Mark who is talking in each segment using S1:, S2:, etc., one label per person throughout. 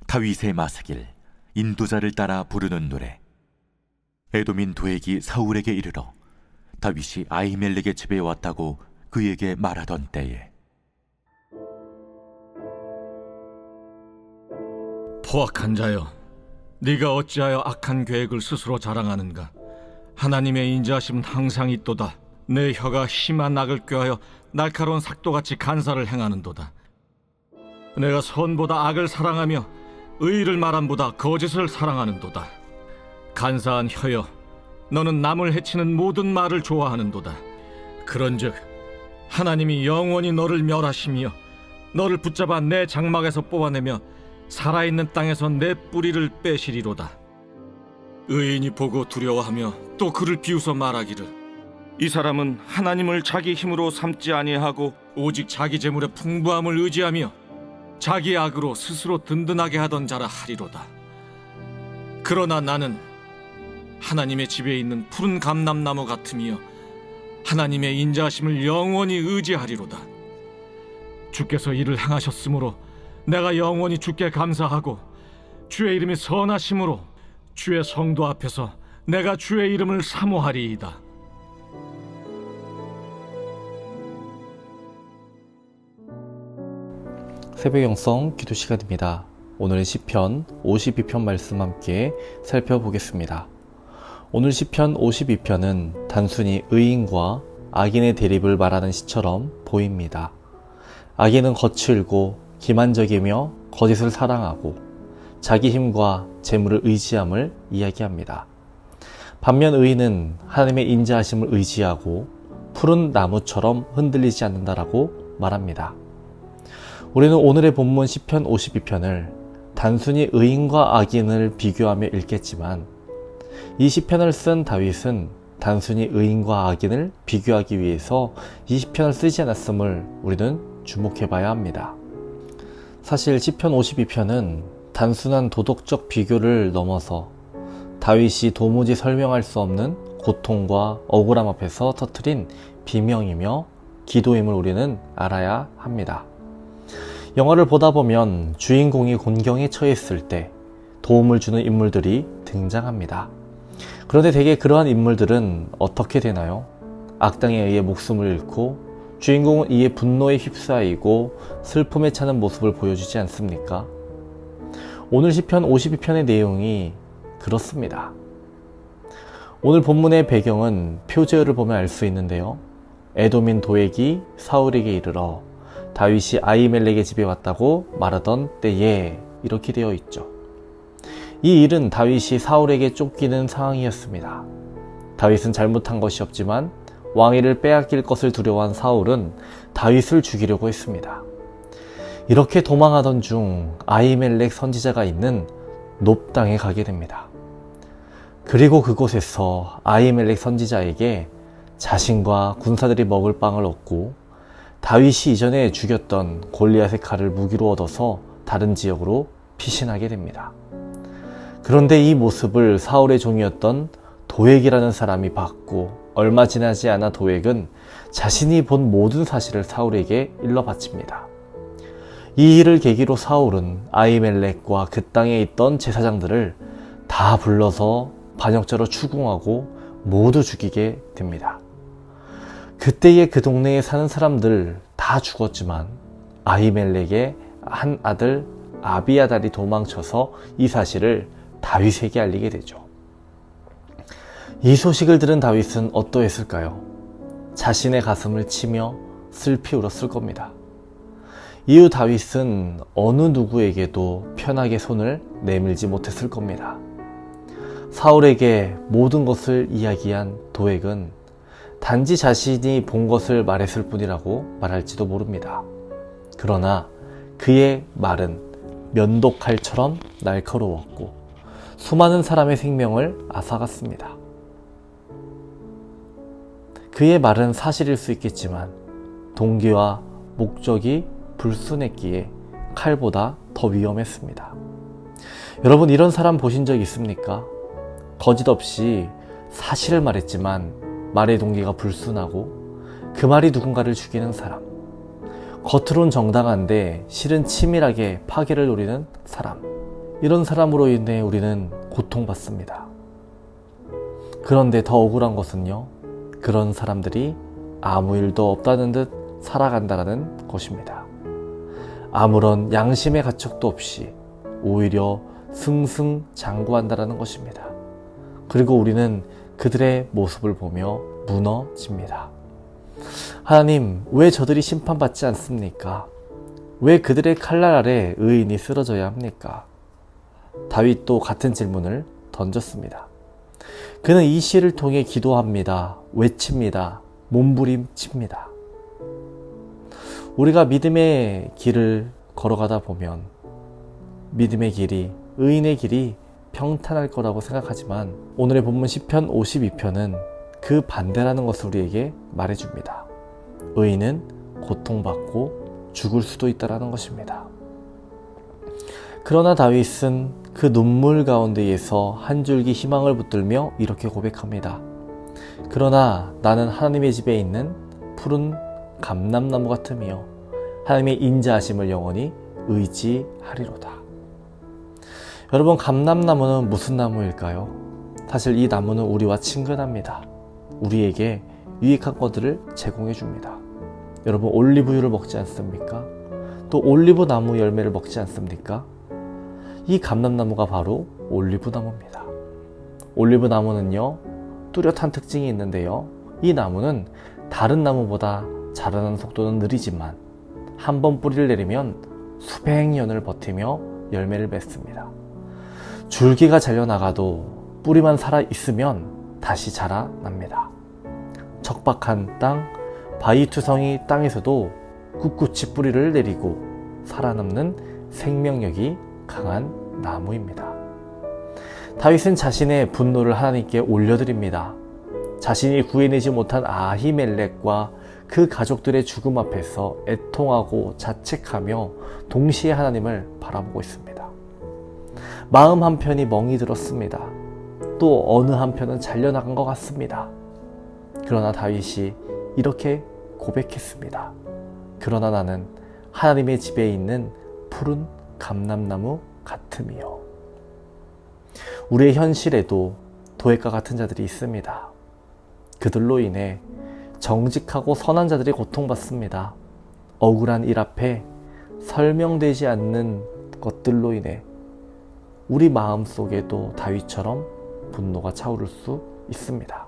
S1: 다윗의 마사길 인도자를 따라 부르는 노래. 에돔인 도액이 사울에게 이르러 다윗이 아히멜렉의 집에 왔다고 그에게 말하던 때에,
S2: 포악한 자여, 네가 어찌하여 악한 계획을 스스로 자랑하는가? 하나님의 인자하심은 항상 있도다. 내 혀가 심한 악을 꾀하여 날카로운 삭도같이 간사를 행하는도다. 내가 선보다 악을 사랑하며 의를 말함보다 거짓을 사랑하는도다. 간사한 혀여, 너는 남을 해치는 모든 말을 좋아하는도다. 그런즉 하나님이 영원히 너를 멸하시며 너를 붙잡아 내 장막에서 뽑아내며 살아있는 땅에서 내 뿌리를 빼시리로다. 의인이 보고 두려워하며 또 그를 비웃어 말하기를, 이 사람은 하나님을 자기 힘으로 삼지 아니하고 오직 자기 재물의 풍부함을 의지하며 자기 악으로 스스로 든든하게 하던 자라 하리로다. 그러나 나는 하나님의 집에 있는 푸른 감람나무 같으며 하나님의 인자하심을 영원히 의지하리로다. 주께서 이를 행하셨으므로 내가 영원히 주께 감사하고 주의 이름이 선하심으로 주의 성도 앞에서 내가 주의 이름을 사모하리이다.
S3: 새벽 영성 기도 시간입니다. 오늘은 시편 52편 말씀 함께 살펴보겠습니다. 오늘 시편 52편은 단순히 의인과 악인의 대립을 말하는 시처럼 보입니다. 악인은 거칠고 기만적이며 거짓을 사랑하고 자기 힘과 재물을 의지함을 이야기합니다. 반면 의인은 하나님의 인자하심을 의지하고 푸른 나무처럼 흔들리지 않는다라고 말합니다. 우리는 오늘의 본문 시편 52편을 단순히 의인과 악인을 비교하며 읽겠지만, 이 시편을 쓴 다윗은 단순히 의인과 악인을 비교하기 위해서 이 시편을 쓰지 않았음을 우리는 주목해 봐야 합니다. 사실 시편 52편은 단순한 도덕적 비교를 넘어서 다윗이 도무지 설명할 수 없는 고통과 억울함 앞에서 터뜨린 비명이며 기도임을 우리는 알아야 합니다. 영화를 보다 보면 주인공이 곤경에 처했을 때 도움을 주는 인물들이 등장합니다. 그런데 대개 그러한 인물들은 어떻게 되나요? 악당에 의해 목숨을 잃고 주인공은 이에 분노에 휩싸이고 슬픔에 차는 모습을 보여주지 않습니까? 오늘 시편 52편의 내용이 그렇습니다. 오늘 본문의 배경은 표제어를 보면 알 수 있는데요. 에돔인 도액이 사울에게 이르러 다윗이 아히멜렉의 집에 왔다고 말하던 때에 이렇게 되어 있죠. 이 일은 다윗이 사울에게 쫓기는 상황이었습니다. 다윗은 잘못한 것이 없지만 왕위를 빼앗길 것을 두려워한 사울은 다윗을 죽이려고 했습니다. 이렇게 도망하던 중 아히멜렉 선지자가 있는 놉 땅에 가게 됩니다. 그리고 그곳에서 아히멜렉 선지자에게 자신과 군사들이 먹을 빵을 얻고 다윗이 이전에 죽였던 골리앗의 칼을 무기로 얻어서 다른 지역으로 피신하게 됩니다. 그런데 이 모습을 사울의 종이었던 도액이라는 사람이 봤고, 얼마 지나지 않아 도액은 자신이 본 모든 사실을 사울에게 일러 바칩니다. 이 일을 계기로 사울은 아히멜렉과 그 땅에 있던 제사장들을 다 불러서 반역자로 추궁하고 모두 죽이게 됩니다. 그때에 그 동네에 사는 사람들 다 죽었지만 아히멜렉의 한 아들 아비아달이 도망쳐서 이 사실을 다윗에게 알리게 되죠. 이 소식을 들은 다윗은 어떠했을까요? 자신의 가슴을 치며 슬피 울었을 겁니다. 이후 다윗은 어느 누구에게도 편하게 손을 내밀지 못했을 겁니다. 사울에게 모든 것을 이야기한 도액은 단지 자신이 본 것을 말했을 뿐이라고 말할지도 모릅니다. 그러나 그의 말은 면도칼처럼 날카로웠고 수많은 사람의 생명을 앗아갔습니다. 그의 말은 사실일 수 있겠지만 동기와 목적이 불순했기에 칼보다 더 위험했습니다. 여러분, 이런 사람 보신 적 있습니까? 거짓 없이 사실을 말했지만 말의 동기가 불순하고 그 말이 누군가를 죽이는 사람, 겉으론 정당한데 실은 치밀하게 파괴를 노리는 사람, 이런 사람으로 인해 우리는 고통받습니다. 그런데 더 억울한 것은요, 그런 사람들이 아무 일도 없다는 듯 살아간다는 것입니다. 아무런 양심의 가책도 없이 오히려 승승장구한다는 것입니다. 그리고 우리는 그들의 모습을 보며 무너집니다. 하나님, 왜 저들이 심판받지 않습니까? 왜 그들의 칼날 아래 의인이 쓰러져야 합니까? 다윗도 같은 질문을 던졌습니다. 그는 이 시를 통해 기도합니다. 외칩니다. 몸부림칩니다. 우리가 믿음의 길을 걸어가다 보면 믿음의 길이, 의인의 길이 평탄할 거라고 생각하지만 오늘의 본문 시편 52편은 그 반대라는 것을 우리에게 말해줍니다. 의인은 고통받고 죽을 수도 있다는 것입니다. 그러나 다윗은 그 눈물 가운데에서 한 줄기 희망을 붙들며 이렇게 고백합니다. 그러나 나는 하나님의 집에 있는 푸른 감람나무 같으며 하나님의 인자하심을 영원히 의지하리로다. 여러분, 감람나무는 무슨 나무일까요? 사실 이 나무는 우리와 친근합니다. 우리에게 유익한 것들을 제공해 줍니다. 여러분, 올리브유를 먹지 않습니까? 또 올리브 나무 열매를 먹지 않습니까? 이 감람나무가 바로 올리브 나무입니다. 올리브 나무는요, 뚜렷한 특징이 있는데요, 이 나무는 다른 나무보다 자라는 속도는 느리지만 한 번 뿌리를 내리면 수백 년을 버티며 열매를 맺습니다. 줄기가 잘려나가도 뿌리만 살아있으면 다시 자라납니다. 척박한 땅, 바위투성이 땅에서도 꿋꿋이 뿌리를 내리고 살아남는 생명력이 강한 나무입니다. 다윗은 자신의 분노를 하나님께 올려드립니다. 자신이 구해내지 못한 아히멜렉과 그 가족들의 죽음 앞에서 애통하고 자책하며 동시에 하나님을 바라보고 있습니다. 마음 한편이 멍이 들었습니다. 또 어느 한편은 잘려나간 것 같습니다. 그러나 다윗이 이렇게 고백했습니다. 그러나 나는 하나님의 집에 있는 푸른 감람나무 같음이요. 우리의 현실에도 도액과 같은 자들이 있습니다. 그들로 인해 정직하고 선한 자들이 고통받습니다. 억울한 일 앞에 설명되지 않는 것들로 인해 우리 마음속에도 다윗처럼 분노가 차오를 수 있습니다.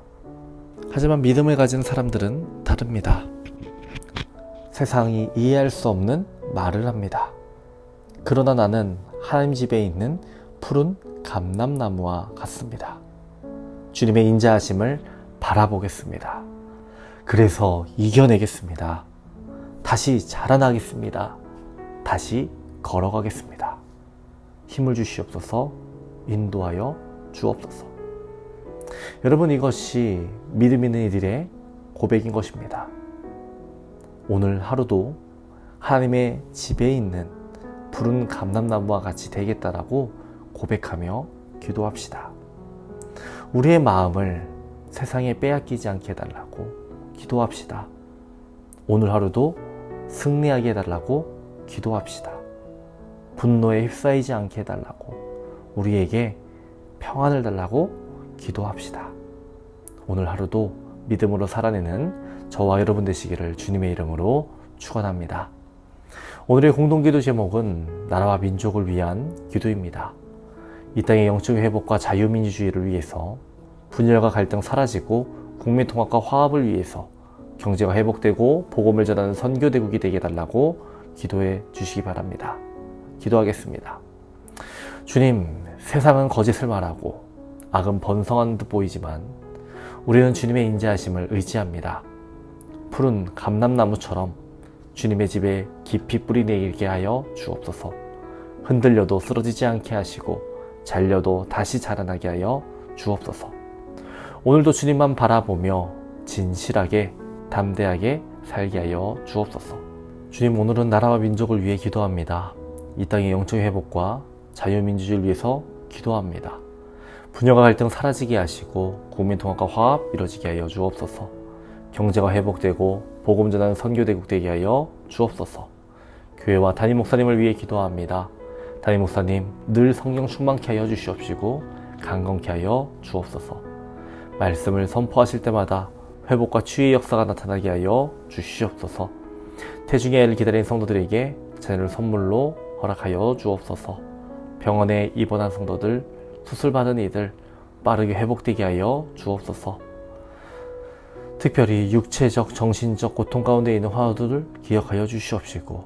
S3: 하지만 믿음을 가진 사람들은 다릅니다. 세상이 이해할 수 없는 말을 합니다. 그러나 나는 하나님 집에 있는 푸른 감람나무와 같습니다. 주님의 인자하심을 바라보겠습니다. 그래서 이겨내겠습니다. 다시 자라나겠습니다. 다시 걸어가겠습니다. 힘을 주시옵소서. 인도하여 주옵소서. 여러분, 이것이 믿음 있는 이들의 고백인 것입니다. 오늘 하루도 하나님의 집에 있는 푸른 감람나무와 같이 되겠다라고 고백하며 기도합시다. 우리의 마음을 세상에 빼앗기지 않게 해달라고 기도합시다. 오늘 하루도 승리하게 해달라고 기도합시다. 분노에 휩싸이지 않게 해달라고, 우리에게 평안을 달라고 기도합시다. 오늘 하루도 믿음으로 살아내는 저와 여러분 되시기를 주님의 이름으로 축원합니다. 오늘의 공동기도 제목은 나라와 민족을 위한 기도입니다. 이 땅의 영적인 회복과 자유민주주의를 위해서, 분열과 갈등 사라지고 국민통합과 화합을 위해서 경제가 회복되고 복음을 전하는 선교대국이 되게 해달라고 기도해 주시기 바랍니다. 기도하겠습니다. 주님, 세상은 거짓을 말하고 악은 번성하는 듯 보이지만 우리는 주님의 인자하심을 의지합니다. 푸른 감람나무처럼 주님의 집에 깊이 뿌리 내리게 하여 주옵소서. 흔들려도 쓰러지지 않게 하시고 잘려도 다시 자라나게 하여 주옵소서. 오늘도 주님만 바라보며 진실하게 담대하게 살게 하여 주옵소서. 주님, 오늘은 나라와 민족을 위해 기도합니다. 이 땅의 영적 회복과 자유민주주의를 위해서 기도합니다. 분열과 갈등 사라지게 하시고 국민통합과 화합 이루어지게 하여 주옵소서. 경제가 회복되고 복음 전하는 선교대국 되게 하여 주옵소서. 교회와 담임 목사님을 위해 기도합니다. 담임 목사님 늘 성령 충만케 하여 주시옵시고 강건케 하여 주옵소서. 말씀을 선포하실 때마다 회복과 치유의 역사가 나타나게 하여 주시옵소서. 태중의 아이를 기다린 성도들에게 자녀를 선물로 허락하여 주옵소서. 병원에 입원한 성도들, 수술받은 이들 빠르게 회복되게 하여 주옵소서. 특별히 육체적, 정신적 고통 가운데 있는 환우들을 기억하여 주시옵시고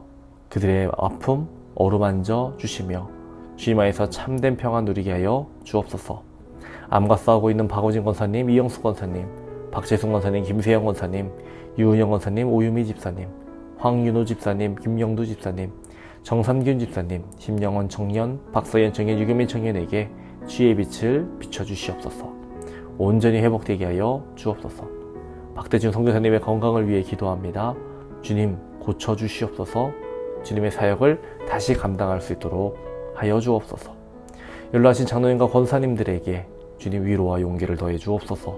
S3: 그들의 아픔 어루만져 주시며 주님 안에서 참된 평화 누리게 하여 주옵소서. 암과 싸우고 있는 박오진 권사님, 이영수 권사님, 박재순 권사님, 김세영 권사님, 유은영 권사님, 오유미 집사님, 황윤호 집사님, 김영두 집사님, 정삼균 집사님, 심영원 청년, 박서연 청년, 유규민 청년에게 주의 빛을 비춰주시옵소서. 온전히 회복되게 하여 주옵소서. 박대준 선교사님의 건강을 위해 기도합니다. 주님 고쳐주시옵소서. 주님의 사역을 다시 감당할 수 있도록 하여 주옵소서. 연로하신 장로님과 권사님들에게 주님 위로와 용기를 더해 주옵소서.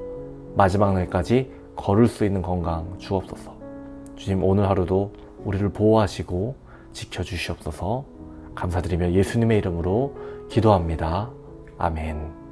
S3: 마지막 날까지 걸을 수 있는 건강 주옵소서. 주님 오늘 하루도 우리를 보호하시고 지켜주시옵소서. 감사드리며 예수님의 이름으로 기도합니다. 아멘.